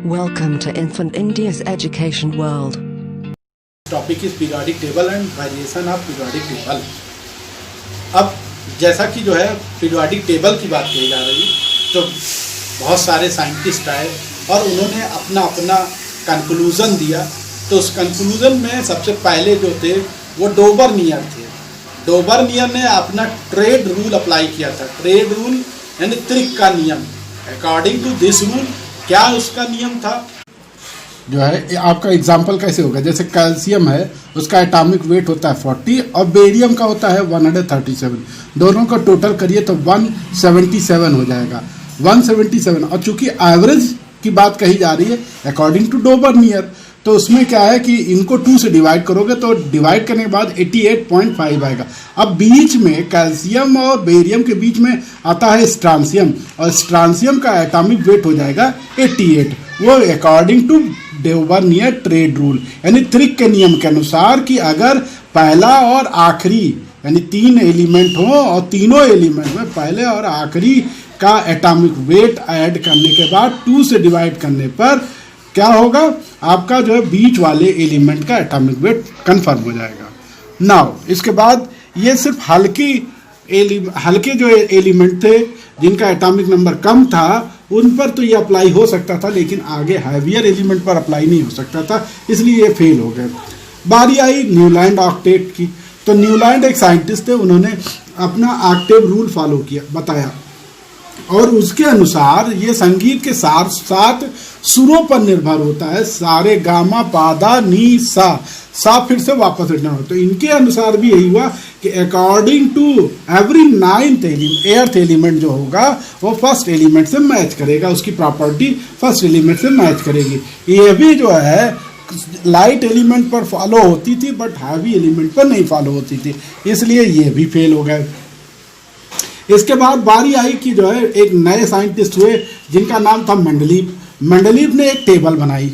Welcome to Infant India's education world. Topic is periodic table and variation of periodic table. अब जैसा कि जो है पीरियोडिक टेबल की बात कही जा रही, तो बहुत सारे साइंटिस्ट आए और उन्होंने अपना अपना कंक्लूज़न दिया। तो उस कंक्लूज़न में सबसे पहले जो थे वो डोबरनियर थे। डोबरनियर ने अपना ट्रेड रूल अप्लाई किया था। ट्रेड रूल यानी त्रिक का नियम। अकॉर्डिंग टू दिस रूल क्या उसका नियम था जो है, आपका एग्जाम्पल कैसे होगा, जैसे कैल्शियम है उसका एटॉमिक वेट होता है 40 और बेरियम का होता है 137। दोनों का टोटल करिए तो 177 हो जाएगा। 177 और चूंकि एवरेज की बात कही जा रही है अकॉर्डिंग टू डोबरनियर, तो उसमें क्या है कि इनको 2 से डिवाइड करोगे तो डिवाइड करने के बाद 88.5 आएगा। अब बीच में कैल्शियम और बेरियम के बीच में आता है स्ट्रांसियम, और स्ट्रांसियम का एटॉमिक वेट हो जाएगा 88। वो according to Dobereiner triad rule यानी त्रिक के नियम के अनुसार कि अगर पहला और आखिरी यानी 3 एलिमेंट हो और तीनों एलिमेंट में पहले और आखिरी का एटॉमिक वेट ऐड करने के बाद 2 से डिवाइड करने पर क्या होगा, आपका जो है बीच वाले एलिमेंट का एटॉमिक वेट कंफर्म हो जाएगा। नाउ इसके बाद ये सिर्फ हल्के जो एलिमेंट थे जिनका एटॉमिक नंबर कम था उन पर तो ये अप्लाई हो सकता था, लेकिन आगे हैवियर एलिमेंट पर अप्लाई नहीं हो सकता था, इसलिए ये फेल हो गए। बारी आई न्यूलैंड ऑक्टेट की। तो न्यूलैंड एक साइंटिस्ट थे, उन्होंने अपना ऑक्टेव रूल फॉलो किया, बताया, और उसके अनुसार ये संगीत के 7 सुरों पर निर्भर होता है। सारे गामा पादा नी सा फिर से वापस रिटर्न हो। तो इनके अनुसार भी यही हुआ कि according to every 8th element जो होगा वो फर्स्ट एलिमेंट से मैच करेगा, उसकी प्रॉपर्टी फर्स्ट एलिमेंट से मैच करेगी। ये भी जो है लाइट एलिमेंट पर फॉलो होती थी बट हैवी एलिमेंट पर नहीं फॉलो होती थी, इसलिए ये भी फेल हो गए। इसके बाद बारी आई कि जो है एक नए साइंटिस्ट हुए जिनका नाम था मेंडलीव। मेंडलीव ने एक टेबल बनाई।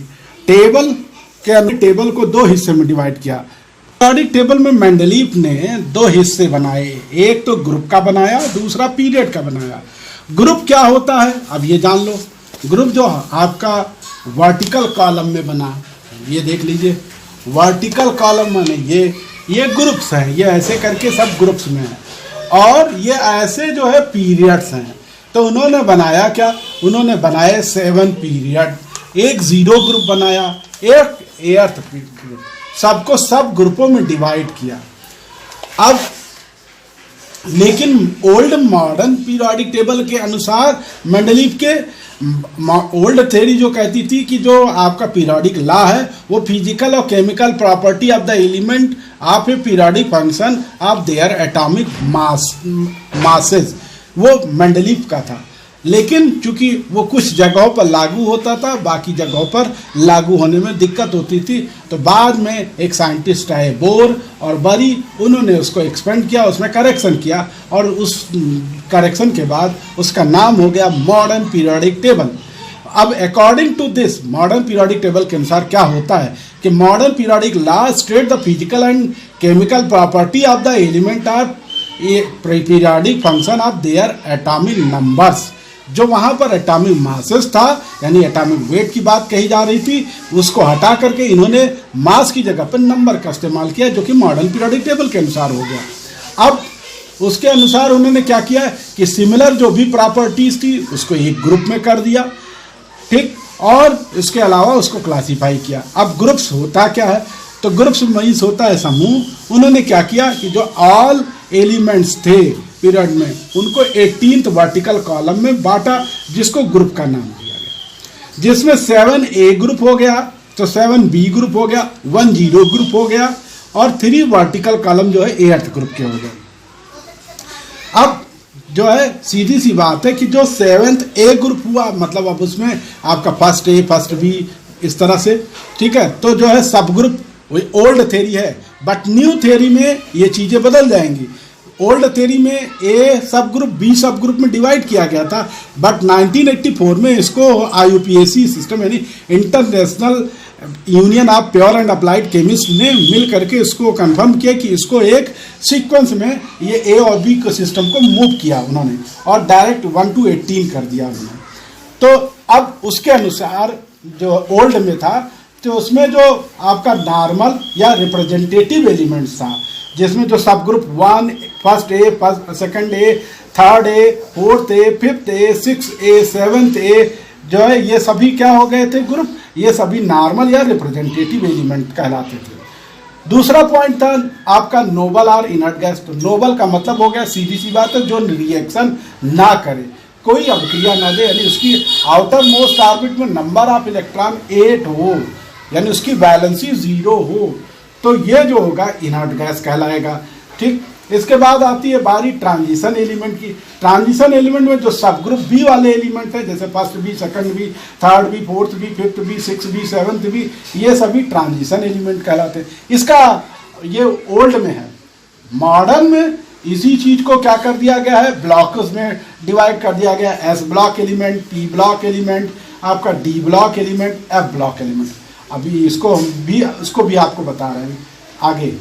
टेबल को 2 हिस्से में डिवाइड किया। पीरियोडिक टेबल में मेंडलीव ने 2 हिस्से बनाए, एक तो ग्रुप का बनाया, दूसरा पीरियड का बनाया। ग्रुप क्या होता है अब ये जान लो। ग्रुप जो आपका वर्टिकल कॉलम में बना, ये देख लीजिए, वर्टिकल कॉलम माने ये ग्रुप्स हैं, ये ऐसे करके सब ग्रुप्स में है, और ये ऐसे जो है पीरियड्स हैं। तो उन्होंने बनाया क्या, उन्होंने बनाए 7 पीरियड, एक 0 ग्रुप बनाया, एक 8th ग्रुप, सबको सब ग्रुपों में डिवाइड किया। अब लेकिन ओल्ड मॉडर्न पीरियोडिक टेबल के अनुसार मेंडलीव के ओल्ड थ्योरी जो कहती थी कि जो आपका पीरियोडिक लॉ है वो फिजिकल और chemical property of the element of a periodic function of their atomic masses, वो मेंडलीव का था। लेकिन चूंकि वो कुछ जगहों पर लागू होता था, बाकी जगहों पर लागू होने में दिक्कत होती थी, तो बाद में एक साइंटिस्ट आए बोर और बरी, उन्होंने उसको एक्सपेंड किया, उसमें करेक्शन किया, और उस करेक्शन के बाद उसका नाम हो गया मॉडर्न पीरियोडिक टेबल। अब according to this modern periodic table के अनुसार क्या होता है कि modern periodic law state the physical and chemical property of the element of a periodic function of their atomic numbers. जो वहाँ पर एटॉमिक मासेस था यानी एटॉमिक वेट की बात कही जा रही थी, उसको हटा करके इन्होंने मास की जगह पर नंबर का इस्तेमाल किया, जो कि मॉडर्न पीरियोडिक टेबल के अनुसार हो गया। अब उसके अनुसार उन्होंने क्या किया कि सिमिलर जो भी प्रॉपर्टीज थी उसको एक ग्रुप में कर दिया, ठीक, और इसके अलावा उसको क्लासीफाई किया। अब ग्रुप्स होता क्या है, तो ग्रुप्स मीन्स होता है समूह। उन्होंने क्या किया कि जो ऑल एलिमेंट्स थे पीरियड में उनको 18th वर्टिकल कॉलम में बांटा, जिसको ग्रुप का नाम दिया गया, जिसमें 7A ग्रुप हो गया, तो 7B ग्रुप हो गया, 10 ग्रुप हो गया, और 3 वर्टिकल कॉलम जो है 8th ग्रुप के हो गए। अब जो है सीधी सी बात है कि जो 7th A ग्रुप हुआ, मतलब अब उसमें आपका फर्स्ट A फर्स्ट B इस तरह से, ठीक है। तो जो है सब ग्रुप वही ओल्ड थ्योरी है, बट न्यू थ्योरी में ये चीज़ें बदल जाएंगी। ओल्ड थ्योरी में ए सब ग्रुप बी सब ग्रुप में डिवाइड किया गया था, बट 1984 में इसको IUPAC सिस्टम यानी international union of pure and applied chemist ने मिल करके इसको कंफर्म किया कि इसको एक सीक्वेंस में ये ए और बी के सिस्टम को मूव किया उन्होंने, और डायरेक्ट 1 to 18 कर दिया उन्होंने। तो अब उसके अनुसार जो ओल्ड में था, तो उसमें जो आपका नॉर्मल या रिप्रेजेंटेटिव एलिमेंट्स था, जिसमें जो सब group 1, first A, second A, third A, fourth A, fifth A, 6A, 7th ए, जो है ये सभी क्या हो गए थे ग्रुप, ये सभी नॉर्मल या रिप्रेजेंटेटिव एलिमेंट कहलाते थे। दूसरा पॉइंट था आपका नोबल और इनर्ट गैस। तो नोबल का मतलब हो गया सीधी सी बात है जो रिएक्शन ना करे, कोई अभिक्रिया ना दे, यानी उसकी आउटर मोस्ट ऑर्बिट में नंबर ऑफ इलेक्ट्रॉन 8 हो, यानी उसकी वैलेंसी 0 हो, तो ये जो होगा इनर्ट गैस कहलाएगा। ठीक, इसके बाद आती है बारी ट्रांजिशन एलिमेंट की। ट्रांजिशन एलिमेंट में जो सब ग्रुप बी वाले एलिमेंट है, जैसे first B, second B, third B, fourth B, fifth B, 6B, 7th B, ये सभी ट्रांजिशन एलिमेंट कहलाते हैं। इसका ये ओल्ड में है। मॉडर्न में इसी चीज को क्या कर दिया गया है, ब्लॉक्स में डिवाइड कर दिया गया है। S block element, P block element, आपका D block element, F block element. अभी इसको भी आपको बता रहे हैं आगे।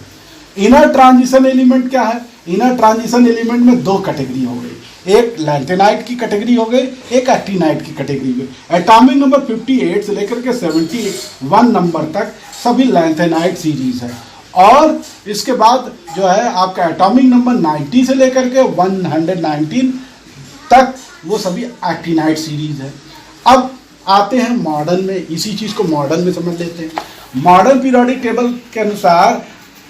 इनर ट्रांजिशन एलिमेंट क्या है? इनर ट्रांजिशन एलिमेंट में 2 कैटेगरी हो गई, एक लैंथेनाइट की कैटेगरी हो गई, एक एक्टिनाइट की कैटेगरी हो गई। एटॉमिक नंबर 58 से लेकर के 71 नंबर तक सभी लैंथेनाइट सीरीज है, और इसके बाद जो है आपका एटॉमिक नंबर 90 से लेकर के 119 तक वो सभी एक्टिनाइट सीरीज है। अब आते हैं मॉडर्न में, इसी चीज को मॉडर्न में समझ लेते हैं। मॉडर्न पीरियोडिक टेबल के अनुसार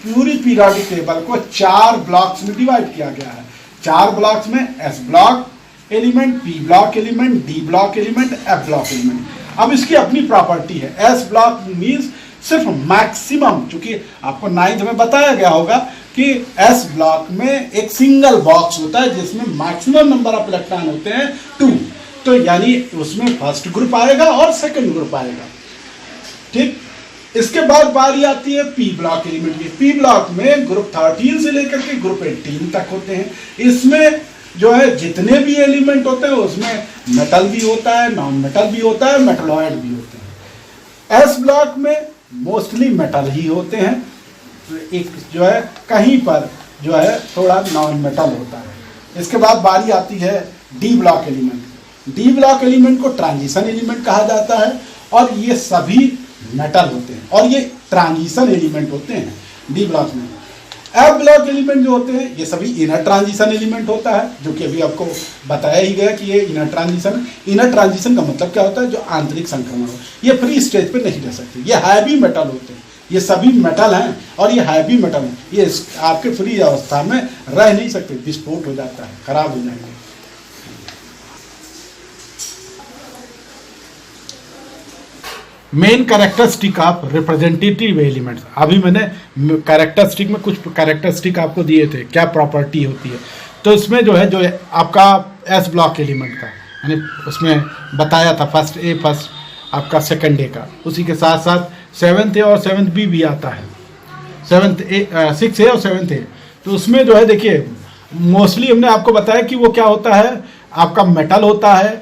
पूरी पीरियोडिक टेबल को 4 ब्लॉक्स में डिवाइड किया गया है। 4 ब्लॉक्स में S block element, P block element, D block element, F block element. अब इसकी अपनी प्रॉपर्टी है। एस ब्लॉक मीन्स सिर्फ मैक्सिमम, चूंकि आपको 9th में बताया गया होगा कि एस ब्लॉक में एक सिंगल बॉक्स होता है जिसमें मैक्सिमम नंबर ऑफ इलेक्ट्रॉन होते हैं 2, तो यानी उसमें फर्स्ट ग्रुप आएगा और सेकंड ग्रुप आएगा। ठीक, इसके बाद बारी आती है पी ब्लॉक एलिमेंट की। पी ब्लॉक में ग्रुप 13 से लेकर के ग्रुप 18 तक होते हैं। इसमें जो है जितने भी एलिमेंट होते हैं उसमें मेटल भी होता है, नॉन मेटल भी होता है, मेटलॉइड भी होते हैं। एस ब्लॉक में मोस्टली मेटल ही होते हैं, एक जो है कहीं पर जो है थोड़ा नॉन मेटल होता है। इसके बाद बारी आती है D block element. D block element को ट्रांजिशन एलिमेंट कहा जाता है, और ये सभी मेटल होते हैं और ये ट्रांजिशन एलिमेंट होते हैं डी ब्लॉक में। एफ ब्लॉक एलिमेंट जो होते हैं ये सभी इनर ट्रांजिशन एलिमेंट होता है, जो कि अभी आपको बताया ही गया कि ये इनर ट्रांजिशन। इनर ट्रांजिशन का मतलब क्या होता है? जो आंतरिक संक्रमण हो, ये फ्री स्टेज पे नहीं रह सकते, ये हैवी मेटल होते हैं, ये सभी मेटल हैं और ये हैवी मेटल हैं, ये आपके फ्री अवस्था में रह नहीं सकते, विस्फोट हो जाता है, खराब हो जाएंगे। Main characteristic of representative elements. अभी मैंने कैरेक्टरिस्टिक में कुछ कैरेक्टरिस्टिक आपको दिए थे, क्या प्रॉपर्टी होती है। तो इसमें जो है आपका एस ब्लॉक एलिमेंट का, यानी उसमें बताया था फर्स्ट ए, फर्स्ट आपका सेकंड ए का, उसी के साथ साथ 7th ए और 7th बी भी आता है, 6A और 7th ए। तो उसमें जो है देखिए मोस्टली हमने आपको बताया कि वो क्या होता है, आपका मेटल होता है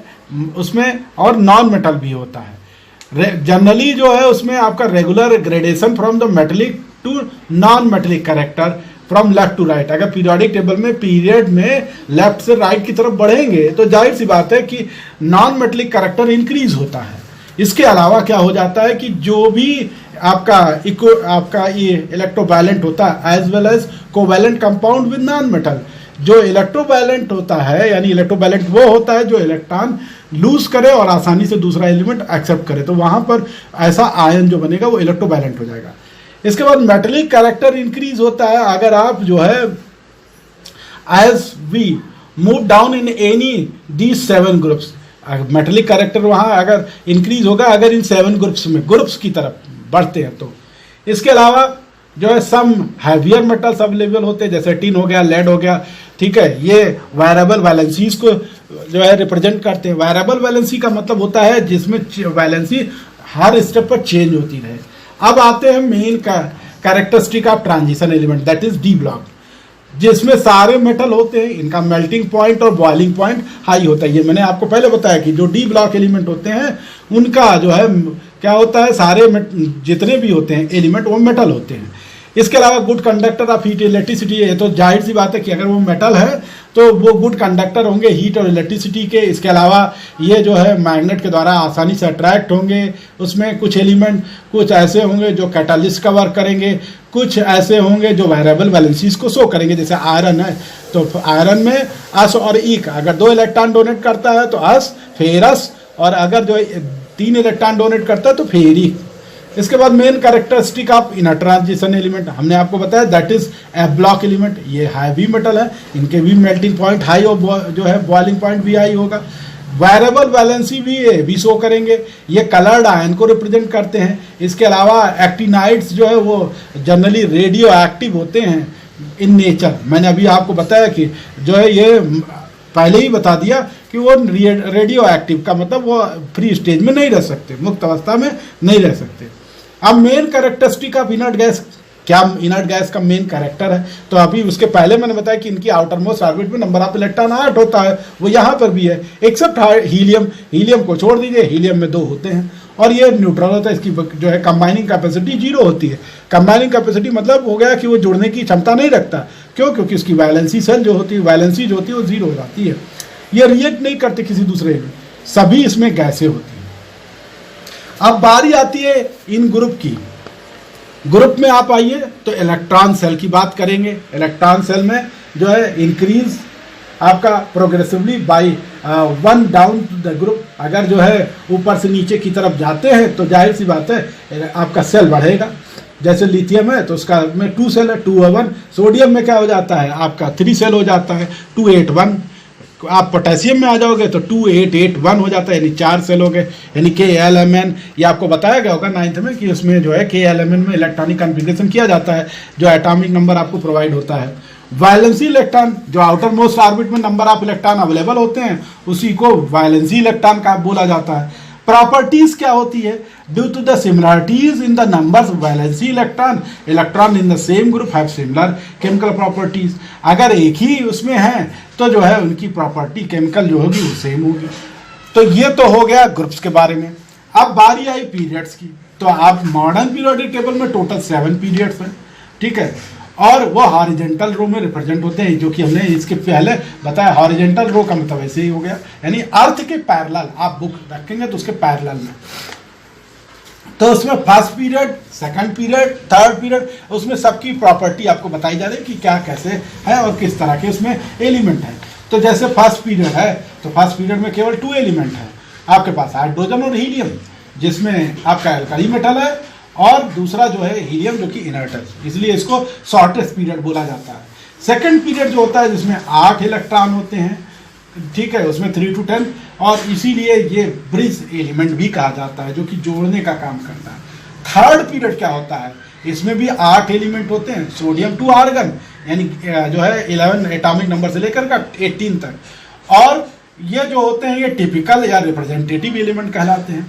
उसमें और नॉन मेटल भी होता है। जनरली जो है उसमें आपका regular gradation from the metallic to non metallic character from left to right. अगर पीरियोडिक टेबल में पीरियड में लेफ्ट से राइट की तरफ बढ़ेंगे तो जाहिर सी बात है कि नॉन मेटेलिक कैरेक्टर इंक्रीज होता है। इसके अलावा क्या हो जाता है कि जो भी आपका ये इलेक्ट्रोवैलेंट होता है as well as covalent compound with non metal. जो इलेक्ट्रोवैलेंट होता है यानी इलेक्ट्रोवैलेंट वो होता है जो इलेक्ट्रॉन लूज करे और आसानी से दूसरा एलिमेंट एक्सेप्ट करे, तो वहां पर ऐसा आयन जो बनेगा वो इलेक्ट्रोवैलेंट हो जाएगा। इसके बाद मेटेलिक कैरेक्टर इंक्रीज होता है अगर आप जो है as we move down in any the 7 groups. Metallic character वहां अगर इंक्रीज होगा अगर इन 7 ग्रुप्स में ग्रुप्स की तरफ बढ़ते हैं तो। इसके अलावा जो है सम हैवियर मेटल्स अवेलेबल होते हैं, जैसे टिन हो गया, लेड हो गया, ठीक है, ये वेरिएबल वैलेंसीज को जो है रिप्रेजेंट करते हैं। वेरिएबल वैलेंसी का मतलब होता है जिसमें वैलेंसी हर स्टेप पर चेंज होती रहे। अब आते हैं main characteristic of transition element, that is D block, जिसमें सारे मेटल होते हैं, इनका मेल्टिंग पॉइंट और बॉइलिंग पॉइंट हाई होता है। ये मैंने आपको पहले बताया कि जो डी ब्लॉक एलिमेंट होते हैं उनका जो है क्या होता है, सारे जितने भी होते हैं एलिमेंट वो मेटल होते हैं। इसके अलावा good conductor of heat electricity है, तो जाहिर सी बात है कि अगर वो मेटल है तो वो गुड कंडक्टर होंगे हीट और इलेक्ट्रिसिटी के। इसके अलावा ये जो है मैग्नेट के द्वारा आसानी से अट्रैक्ट होंगे। उसमें कुछ एलिमेंट कुछ ऐसे होंगे जो कैटालिस्ट का वर्क करेंगे, कुछ ऐसे होंगे जो वेरिएबल वैलेंसीज को शो करेंगे। जैसे आयरन है तो आयरन में अस और ई का अगर 2 इलेक्ट्रॉन डोनेट करता है तो अस फेरस, और अगर जो 3 इलेक्ट्रॉन डोनेट करता है तो फेरी। इसके बाद main characteristic of inner transition element हमने आपको बताया that is F block element. ये हैवी मेटल है, इनके भी मेल्टिंग पॉइंट हाई और जो है बॉइलिंग पॉइंट भी हाई होगा। वेरिएबल वैलेंसी भी शो करेंगे, ये कलर्ड आयन को रिप्रेजेंट करते हैं। इसके अलावा एक्टिनाइड्स जो है वो जनरली रेडियो एक्टिव होते हैं इन नेचर। मैंने अभी आपको बताया कि जो है ये पहले ही बता दिया कि वो रेडियो एक्टिव का मतलब वो फ्री स्टेज में नहीं रह सकते, मुक्त अवस्था में नहीं रह सकते। अब main characteristic of inert gas, क्या इनर्ट गैस का मेन कैरेक्टर है, तो अभी उसके पहले मैंने बताया कि इनकी आउटर मोस्ट ऑर्बिट में नंबर ऑफ इलेक्ट्रॉन 8 होता है, वो यहाँ पर भी है एक्सेप्ट हीलियम। हीलियम को छोड़ दीजिए, हीलियम में 2 होते हैं और ये न्यूट्रल होता है। इसकी जो है कंबाइनिंग कैपेसिटी 0 होती है। कंबाइनिंग कैपेसिटी मतलब हो गया कि वो जुड़ने की क्षमता नहीं रखता। क्यों? क्योंकि उसकी वैलेंसी सेल जो होती है, वैलेंसी जो होती है वो 0 हो जाती है। ये रिएक्ट नहीं करते किसी दूसरे में, सभी इसमें गैसें होती हैं। अब बारी आती है इन ग्रुप की। ग्रुप में आप आइए तो इलेक्ट्रॉन सेल की बात करेंगे। इलेक्ट्रॉन सेल में जो है इंक्रीज आपका progressively by 1 down to the group. अगर जो है ऊपर से नीचे की तरफ जाते हैं तो जाहिर सी बात है आपका सेल बढ़ेगा। जैसे लिथियम है तो उसका में 2 सेल है, 2 और 1। सोडियम में क्या हो जाता है आपका 3 सेल हो जाता है, 2 8 1। आप पोटेशियम में आ जाओगे तो 2 8 8 1 हो जाता है, यानी 4 सेल हो गए, यानी KLMN। ये आपको बताया गया होगा 9th में कि उसमें जो है KLMN में इलेक्ट्रॉनिक कॉन्फ़िगरेशन किया जाता है, जो एटॉमिक नंबर आपको प्रोवाइड होता है। वैलेंसी इलेक्ट्रॉन, जो आउटर मोस्ट ऑर्बिट में नंबर ऑफ इलेक्ट्रॉन अवेलेबल होते हैं उसी को वैलेंसी इलेक्ट्रॉन का बोला जाता है। प्रॉपर्टीज क्या होती है? Due to the similarities in the numbers valency electron in the same group have similar chemical properties. अगर एक ही उसमें है तो जो है उनकी प्रॉपर्टी केमिकल जो होगी वो सेम होगी। तो ये तो हो गया ग्रुप्स के बारे में। अब बारी आई पीरियड्स की। तो आप मॉडर्न पीरियोडिक टेबल में टोटल 7 पीरियड्स हैं, ठीक है, और वो हॉरिजॉन्टल रो में रिप्रेजेंट होते हैं, जो कि हमने इसके पहले बताया। हॉरिजॉन्टल रो का मतलब ऐसे ही हो गया, यानी अर्थ के पैरेलल। आप बुक रखेंगे तो उसके पैरेलल में, तो उसमें first period, second period, third period, उसमें सबकी प्रॉपर्टी आपको बताई जा रही है कि क्या कैसे है और किस तरह के उसमें एलिमेंट है। तो जैसे फर्स्ट पीरियड है तो फर्स्ट पीरियड में केवल 2 एलिमेंट है आपके पास, हाइड्रोजन और हीलियम, जिसमें आपका एल्काली मेटल है, और दूसरा जो है हीलियम जो कि इनर्ट है, इसलिए इसको शॉर्टेस्ट पीरियड बोला जाता है। सेकंड पीरियड जो होता है जिसमें 8 इलेक्ट्रॉन होते हैं, ठीक है, उसमें 3 to 10, और इसीलिए ये ब्रिज एलिमेंट भी कहा जाता है, जो कि जोड़ने का काम करता है। थर्ड पीरियड क्या होता है? इसमें भी 8 एलिमेंट होते हैं, सोडियम 2 आर्गन, यानी जो है 11 एटॉमिक नंबर से लेकर का 18 तक, और ये जो होते हैं ये टिपिकल या रिप्रेजेंटेटिव एलिमेंट कहलाते हैं।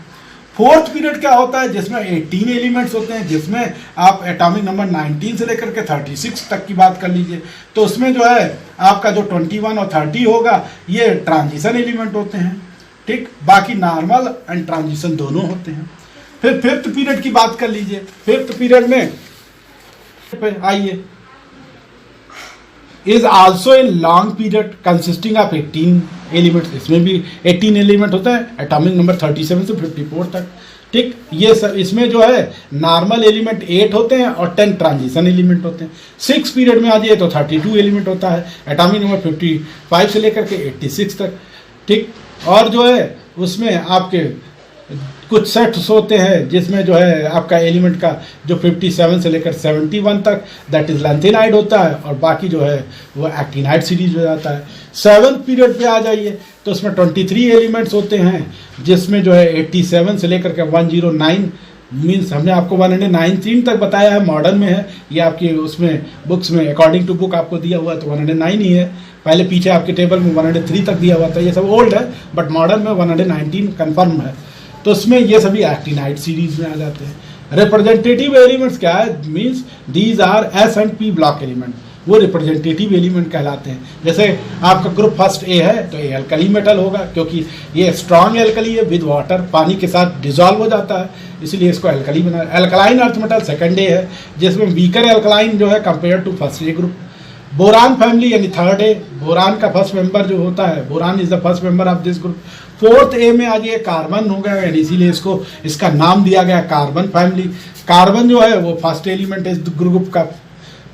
फोर्थ पीरियड क्या होता है? जिसमें 18 एलिमेंट्स होते हैं, जिसमें आप एटॉमिक नंबर 19 से लेकर के 36 तक की बात कर लीजिए, तो उसमें जो है आपका जो 21 और 30 होगा ये ट्रांजिशन एलिमेंट होते हैं, ठीक। बाकी नॉर्मल एंड ट्रांजिशन दोनों होते हैं। फिर फिफ्थ पीरियड की बात कर लीजिए। फिफ्थ पीरियड में आइए, is also a long period consisting of 18 elements. इसमें भी 18 एलिमेंट होता है, एटॉमिक नंबर 37 से 54 तक, ठीक। ये सब इसमें जो है नॉर्मल एलिमेंट 8 होते हैं और 10 ट्रांजिशन एलिमेंट होते हैं। 6 पीरियड में आ जाइए तो 32 एलिमेंट होता है, एटॉमिक नंबर 55 से लेकर के 86 तक, ठीक। और जो है उसमें आपके कुछ सेट्स होते हैं जिसमें जो है आपका एलिमेंट का जो 57 से लेकर 71 तक दैट इज लैंथेनाइड होता है, और बाकी जो है वो एक्टिनाइड सीरीज हो जाता है। 7th पीरियड पे आ जाइए तो उसमें 23 एलिमेंट्स होते हैं, जिसमें जो है 87 से लेकर के 109 मीन्स हमने आपको 109 तक बताया है, मॉडर्न में है ये आपकी उसमें बुक्स में अकॉर्डिंग टू बुक आपको दिया हुआ है तो 109 ही है। पहले पीछे आपके टेबल में 103 तक दिया हुआ था, ये सब ओल्ड है, बट मॉडर्न में 119 कन्फर्म है। तो उसमें ये सभी एक्टिनाइड सीरीज में आ जाते हैं। रिप्रेजेंटेटिव एलिमेंट्स क्या है? Means these are S and P block element. वो रिप्रेजेंटेटिव एलिमेंट कहलाते हैं। जैसे आपका ग्रुप फर्स्ट ए है तो ए अल्कली मेटल होगा, क्योंकि ये स्ट्रॉन्ग एल्कली है विद वाटर, पानी के साथ डिजॉल्व हो जाता है, इसलिए इसको एल्कली बना। Alkaline earth metal second A है, जिसमें वीकर एल्कलाइन जो है compare to first A group. Boron family यानी थर्ड ए, बोरान का फर्स्ट मेंबर जो होता है, boron is the first member of this group. Fourth A में आज ये कार्बन हो गया, यानी इसीलिए इसको इसका नाम दिया गया कार्बन फैमिली। कार्बन जो है वो फर्स्ट एलिमेंट है इस ग्रुप का।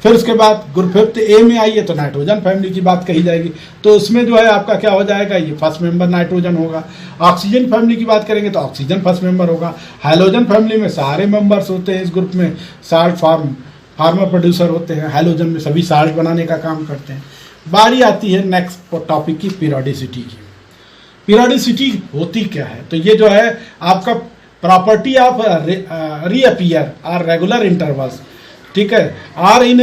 फिर उसके बाद ग्रुप फिफ्थ ए में आइए तो नाइट्रोजन फैमिली की बात कही जाएगी, तो उसमें जो है आपका क्या हो जाएगा, ये फर्स्ट मेंबर नाइट्रोजन होगा। ऑक्सीजन फैमिली की बात करेंगे तो ऑक्सीजन फर्स्ट मेंबर होगा। हैलोजन फैमिली में सारे मेंबर्स होते हैं इस ग्रुप में, साल्ट फार्मर प्रोड्यूसर होते हैं, हैलोजन में सभी साल्ट बनाने का काम करते हैं। बारी आती है नेक्स्ट टॉपिक की, पीरियोडिसिटी की। पीरियोडिसिटी होती क्या है, तो ये जो है आपका property of reappear or regular intervals, ठीक है, or in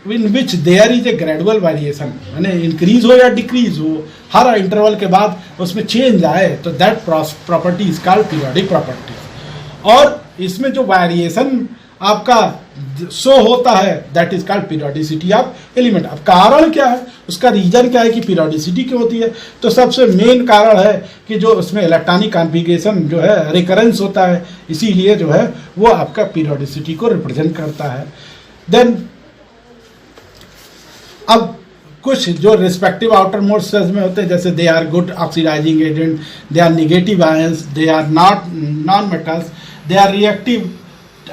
which there is a gradual variation, यानी इंक्रीज हो या डिक्रीज हो, हर इंटरवल के बाद उसमें चेंज आए, तो that property is called periodic property. और इसमें जो वेरिएशन आपका शो होता है that is called periodicity of element. अब कारण क्या है, उसका रीजन क्या है कि पीरियोडिसिटी क्यों होती है, तो सबसे मेन कारण है कि जो उसमें इलेक्ट्रॉनिक कॉन्फ़िगरेशन जो है रिकरेंस होता है, इसीलिए जो है वो आपका पीरियोडिसिटी को रिप्रेजेंट करता है। देन अब कुछ जो रिस्पेक्टिव आउटर मोस्ट सेल्स में होते हैं, जैसे they are good oxidizing agent, they are negative ions, they are not non metals, they are reactive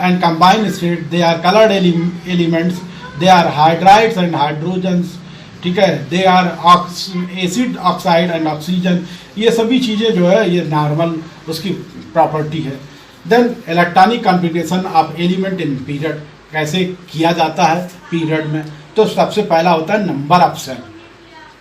and combined state, they are colored elements, they are hydrides and hydrogens, ठीक है, they are acid oxide and oxygen, ये सभी चीज़ें जो है ये normal उसकी property है। Then electronic configuration of element in period कैसे किया जाता है पीरियड में, तो सबसे पहला होता है नंबर ऑफ सेल,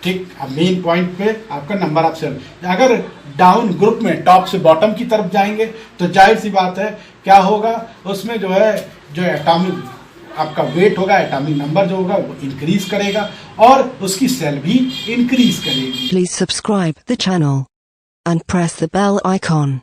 ठीक। अब मेन पॉइंट पे आपका नंबर ऑफ सेल, अगर डाउन ग्रुप में टॉप से बॉटम की तरफ जाएंगे तो जाहिर सी बात है क्या होगा, उसमें जो है जो एटॉमिक आपका वेट होगा, एटॉमिक नंबर जो होगा वो इंक्रीज करेगा और उसकी सेल भी इंक्रीज करेगी। Please subscribe the channel and press the bell icon.